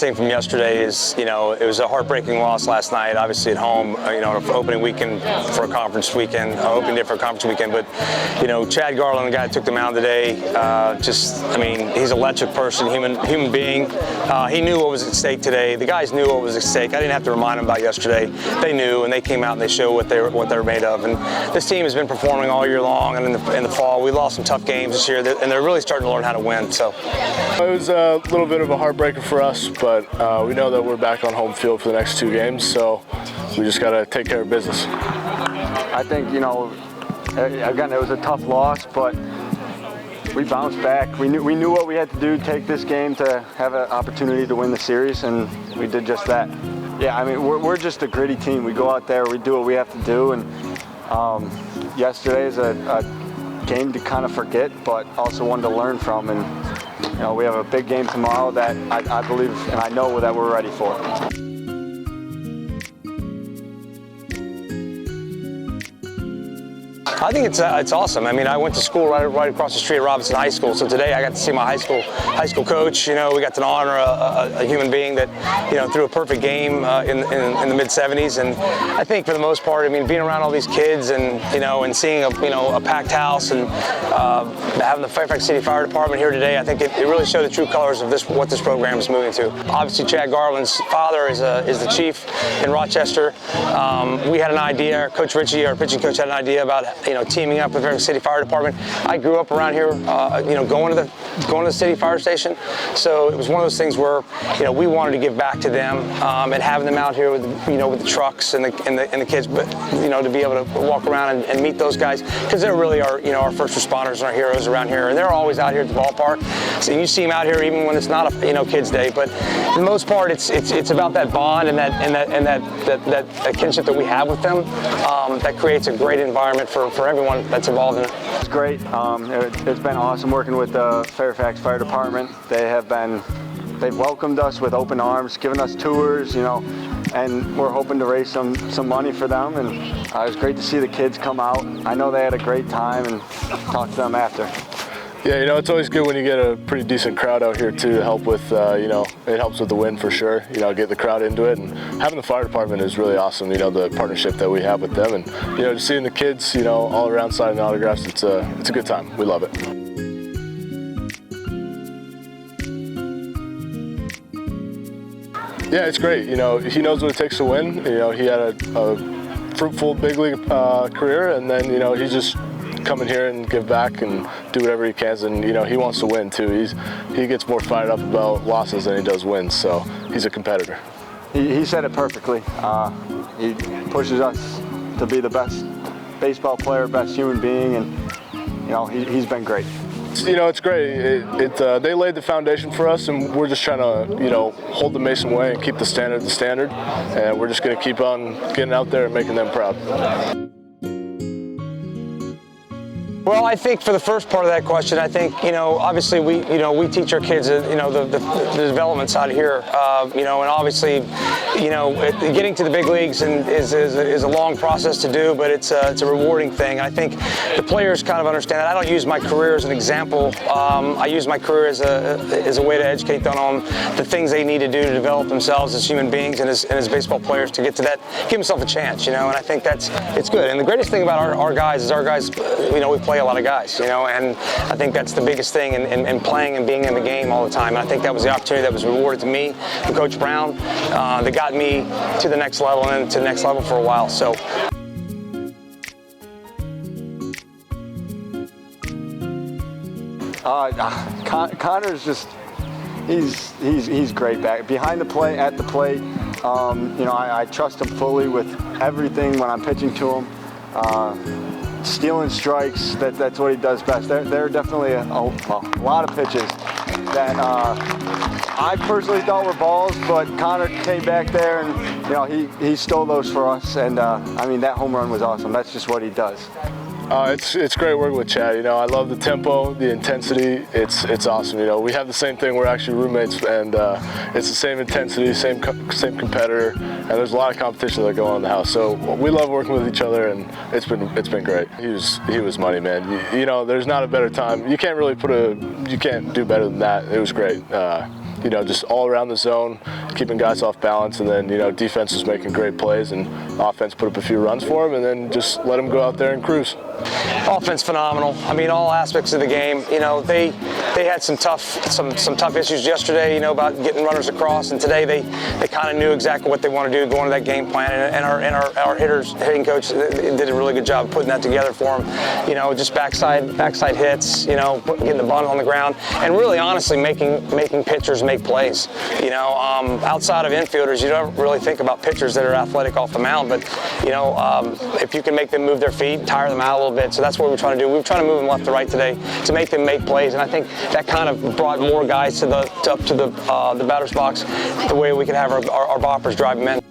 thing from yesterday is, it was a heartbreaking loss last night, obviously at home, an opening weekend for a conference weekend, opening day for a conference weekend. But, Chad Garland, the guy that took them out today, he's an electric person, human being. He knew what was at stake today. The guys knew what was at stake. I didn't have to remind them about yesterday. They knew, and they came out and they showed what they're made of. And this team has been performing all year long, and in the fall, we lost some tough games this year, and they're really starting to learn how to win. So it was a little bit of a heartbreaker for us, but we know that we're back on home field for the next 2 games, so we just got to take care of business. I think, again, it was a tough loss, but we bounced back. We knew what we had to do to take this game to have an opportunity to win the series, and we did just that. Yeah, we're just a gritty team. We go out there, we do what we have to do, and yesterday is a game to kind of forget, but also one to learn from. And we have a big game tomorrow that I believe and I know that we're ready for. I think it's awesome. I went to school right across the street at Robinson High School, so today I got to see my high school coach. We got to honor a human being that threw a perfect game in the mid-'70s, and I think for the most part, being around all these kids and seeing a packed house and having the Fairfax City Fire Department here today, I think it really showed the true colors of what this program is moving to. Obviously, Chad Garland's father is the chief in Rochester. We had an idea. Coach Ritchie, our pitching coach, had an idea about teaming up with Fairfax City Fire Department. I grew up around here, going to the city fire station. So it was one of those things where we wanted to give back to them and having them out here with with the trucks and the kids, but to be able to walk around and meet those guys, because they're really our first responders and our heroes around here, and they're always out here at the ballpark. So you see them out here even when it's not a kids' day. But for the most part, it's about that bond and that kinship that we have with them that creates a great environment for everyone that's involved in it. It's great. It's been awesome working with the Fairfax Fire Department. They've welcomed us with open arms, given us tours, and we're hoping to raise some money for them. And it was great to see the kids come out. I know they had a great time, and talk to them after. Yeah, it's always good when you get a pretty decent crowd out here too to help with, it helps with the win for sure. Get the crowd into it, and having the fire department is really awesome. The partnership that we have with them, and just seeing the kids, all around signing autographs, it's a good time. We love it. Yeah, it's great. He knows what it takes to win. He had a fruitful big league career, and then he's just come in here and give back and do whatever he can, and he wants to win too. He gets more fired up about losses than he does wins, so he's a competitor. He said it perfectly. He pushes us to be the best baseball player, best human being, and he's been great. It's great. They laid the foundation for us, and we're just trying to hold the Mason way and keep the standard, and we're just going to keep on getting out there and making them proud. Well, I think for the first part of that question, I think, obviously we teach our kids, the development side here, and obviously, getting to the big leagues is a long process to do, but it's a rewarding thing. I think the players kind of understand that. I don't use my career as an example. I use my career as a way to educate them on the things they need to do to develop themselves as human beings and as baseball players to get to that, give themselves a chance, and I think it's good. And the greatest thing about our guys is we play a lot of guys, and I think that's the biggest thing in playing and being in the game all the time. And I think that was the opportunity that was rewarded to me from Coach Brown that got me to the next level and to the next level for a while. So. Connor's just, he's great back behind the plate, at the plate. I trust him fully with everything when I'm pitching to him. Stealing strikes, that's what he does best. There are definitely a lot of pitches that I personally thought were balls, but Connor came back there and he stole those for us, and that home run was awesome. That's just what he does. It's great working with Chad. I love the tempo, the intensity. It's awesome. We have the same thing. We're actually roommates, and it's the same intensity, same competitor, and there's a lot of competition that go on in the house. So we love working with each other, and it's been great. He was money, man. There's not a better time. You can't do better than that. It was great. just all around the zone, keeping guys off balance, and then defense was making great plays, and offense put up a few runs for them, and then just let them go out there and cruise. Offense phenomenal. I mean, all aspects of the game. They had some tough issues yesterday. About getting runners across, and today they kind of knew exactly what they want to do going to that game plan. And our hitting coach did a really good job of putting that together for them. Just backside hits. Getting the bunt on the ground, and really honestly making pitchers make plays. Outside of infielders, you don't really think about pitchers that are athletic off the mound, but if you can make them move their feet, tire them out a little bit. So that's what we're trying to do. We're trying to move them left to right today to make them make plays, and I think that kind of brought more guys up to the batter's box, the way we can have our boppers drive them in.